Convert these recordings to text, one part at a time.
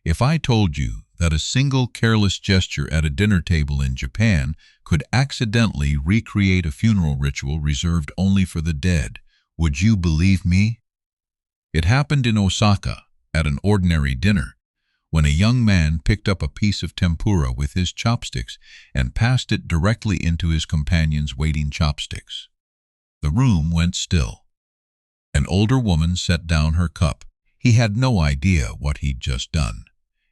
If I told you that a single careless gesture at a dinner table in Japan could accidentally recreate a funeral ritual reserved only for the dead, would you believe me? It happened in Osaka at an ordinary dinner, when a young man picked up a piece of tempura with his chopsticks and passed it directly into his companion's waiting chopsticks. The room went still. An older woman set down her cup. He had no idea what he'd just done.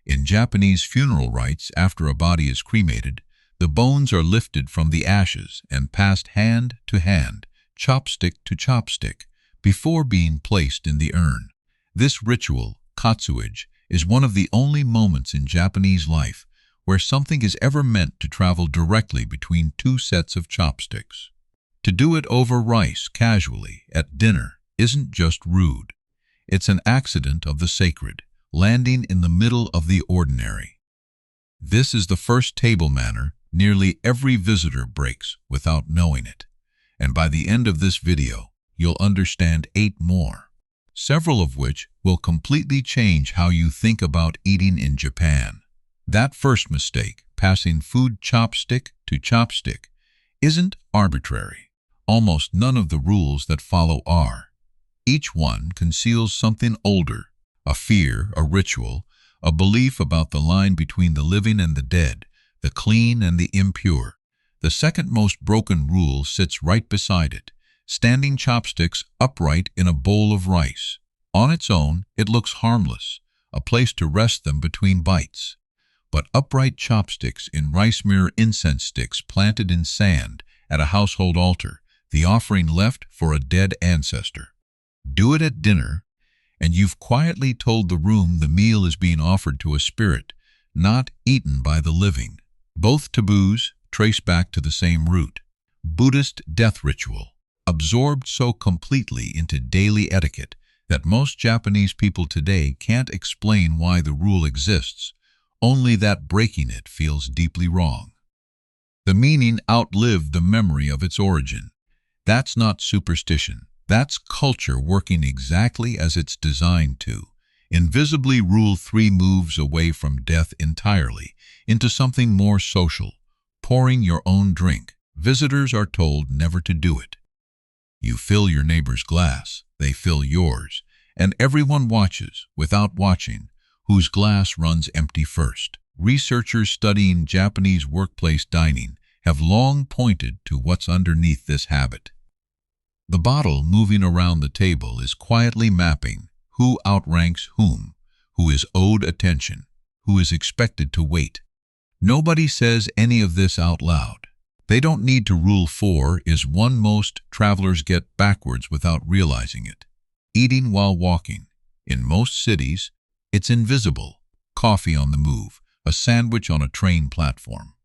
In Japanese funeral rites, after a body is cremated, the bones are lifted from the ashes and passed hand to hand, chopstick to chopstick, before being placed in the urn. This ritual, katsuage, is one of the only moments in Japanese life where something is ever meant to travel directly between two sets of chopsticks. To do it over rice casually at dinner isn't just rude. It's an accident of the sacred, landing in the middle of the ordinary. This is the first table manner nearly every visitor breaks without knowing it. And by the end of this video, you'll understand 8 more, several of which will completely change how you think about eating in Japan. That first mistake, passing food chopstick to chopstick, isn't arbitrary. Almost none of the rules that follow are. Each one conceals something older, a fear, a ritual, a belief about the line between the living and the dead, the clean and the impure. The second most broken rule sits right beside it, standing chopsticks upright in a bowl of rice. On its own, it looks harmless, a place to rest them between bites. But upright chopsticks in rice mirror incense sticks planted in sand at a household altar, the offering left for a dead ancestor. Do it at dinner, and you've quietly told the room the meal is being offered to a spirit, not eaten by the living. Both taboos trace back to the same root. Buddhist death ritual, absorbed so completely into daily etiquette that most Japanese people today can't explain why the rule exists, only that breaking it feels deeply wrong. The meaning outlived the memory of its origin. That's not superstition. That's culture working exactly as it's designed to. Invisibly, Rule 3 moves away from death entirely into something more social, pouring your own drink. Visitors are told never to do it. You fill your neighbor's glass, they fill yours, and everyone watches, without watching, whose glass runs empty first. Researchers studying Japanese workplace dining have long pointed to what's underneath this habit. The bottle moving around the table is quietly mapping who outranks whom, who is owed attention, who is expected to wait. Nobody says any of this out loud. They don't need to. Rule 4 is one most travelers get backwards without realizing it. Eating while walking. In most cities, it's invisible. Coffee on the move, a sandwich on a train platform.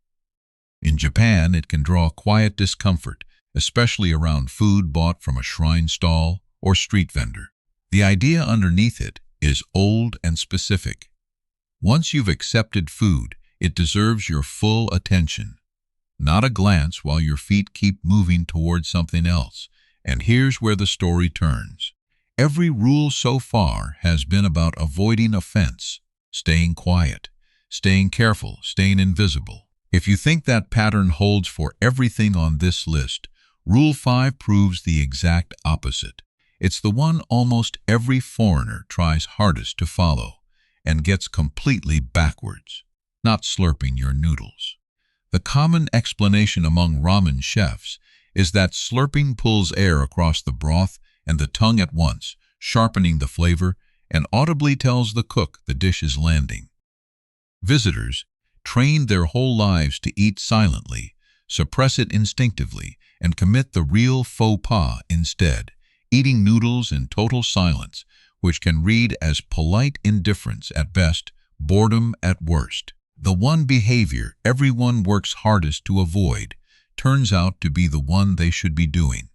In Japan, it can draw quiet discomfort, especially around food bought from a shrine stall or street vendor. The idea underneath it is old and specific. Once you've accepted food, it deserves your full attention, not a glance while your feet keep moving towards something else. And here's where the story turns. Every rule so far has been about avoiding offense, staying quiet, staying careful, staying invisible. If you think that pattern holds for everything on this list, Rule 5 proves the exact opposite. It's the one almost every foreigner tries hardest to follow and gets completely backwards. Not slurping your noodles. The common explanation among ramen chefs is that slurping pulls air across the broth and the tongue at once, sharpening the flavor, and audibly tells the cook the dish is landing. Visitors, trained their whole lives to eat silently, suppress it instinctively, and commit the real faux pas instead, eating noodles in total silence, which can read as polite indifference at best, boredom at worst. The one behavior everyone works hardest to avoid turns out to be the one they should be doing.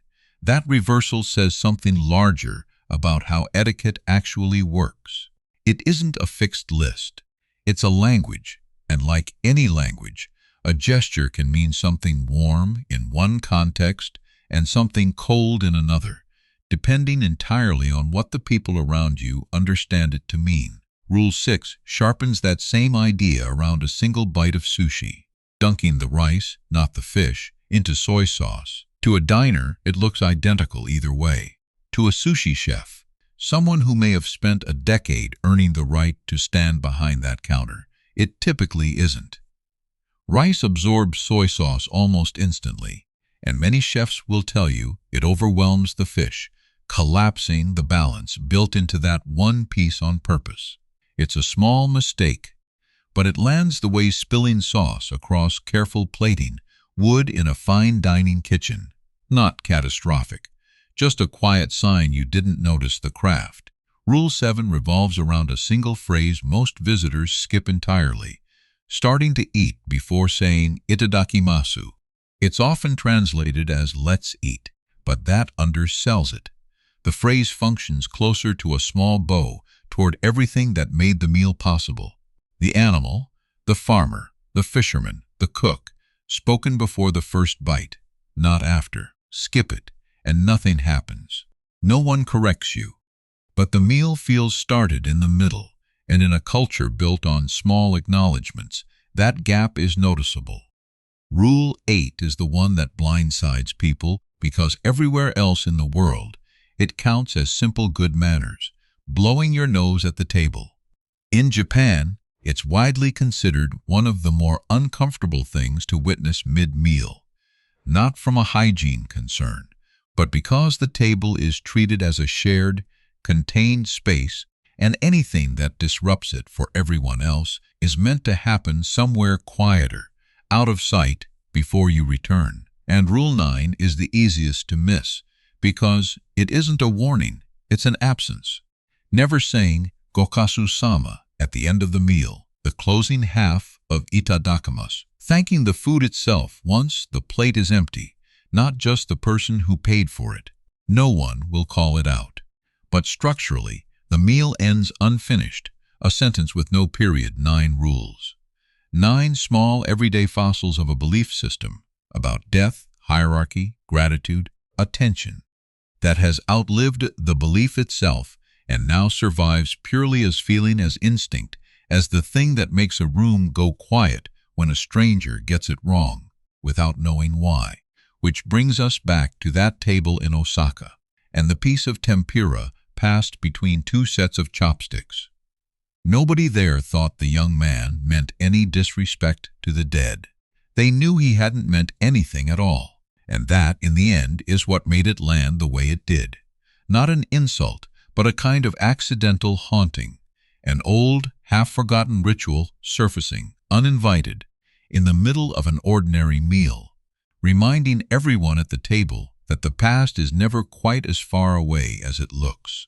That reversal says something larger about how etiquette actually works. It isn't a fixed list. It's a language, and like any language, a gesture can mean something warm in one context and something cold in another, depending entirely on what the people around you understand it to mean. Rule 6 sharpens that same idea around a single bite of sushi, dunking the rice, not the fish, into soy sauce. To a diner, it looks identical either way. To a sushi chef, someone who may have spent a decade earning the right to stand behind that counter, it typically isn't. Rice absorbs soy sauce almost instantly, and many chefs will tell you it overwhelms the fish, collapsing the balance built into that one piece on purpose. It's a small mistake, but it lands the way spilling sauce across careful plating would in a fine dining kitchen. Not catastrophic, just a quiet sign you didn't notice the craft. Rule 7 revolves around a single phrase most visitors skip entirely, starting to eat before saying itadakimasu. It's often translated as let's eat, but that undersells it. The phrase functions closer to a small bow toward everything that made the meal possible. The animal, the farmer, the fisherman, the cook, spoken before the first bite, not after. Skip it, and nothing happens. No one corrects you. But the meal feels started in the middle, and in a culture built on small acknowledgments, that gap is noticeable. Rule 8 is the one that blindsides people because everywhere else in the world, it counts as simple good manners, blowing your nose at the table. In Japan, it's widely considered one of the more uncomfortable things to witness mid-meal, not from a hygiene concern, but because the table is treated as a shared, contained space, and anything that disrupts it for everyone else is meant to happen somewhere quieter, out of sight, before you return. And Rule 9 is the easiest to miss, because it isn't a warning, it's an absence. Never saying gokasu-sama at the end of the meal, the closing half of itadakimasu, thanking the food itself once the plate is empty, not just the person who paid for it. No one will call it out. But structurally, the meal ends unfinished, a sentence with no period. 9 rules. 9 small everyday fossils of a belief system about death, hierarchy, gratitude, attention, that has outlived the belief itself and now survives purely as feeling, as instinct, as the thing that makes a room go quiet when a stranger gets it wrong, without knowing why. Which brings us back to that table in Osaka, and the piece of tempura passed between 2 sets of chopsticks. Nobody there thought the young man meant any disrespect to the dead. They knew he hadn't meant anything at all, and that, in the end, is what made it land the way it did. Not an insult, but a kind of accidental haunting, an old, half-forgotten ritual surfacing, uninvited, in the middle of an ordinary meal, reminding everyone at the table that the past is never quite as far away as it looks.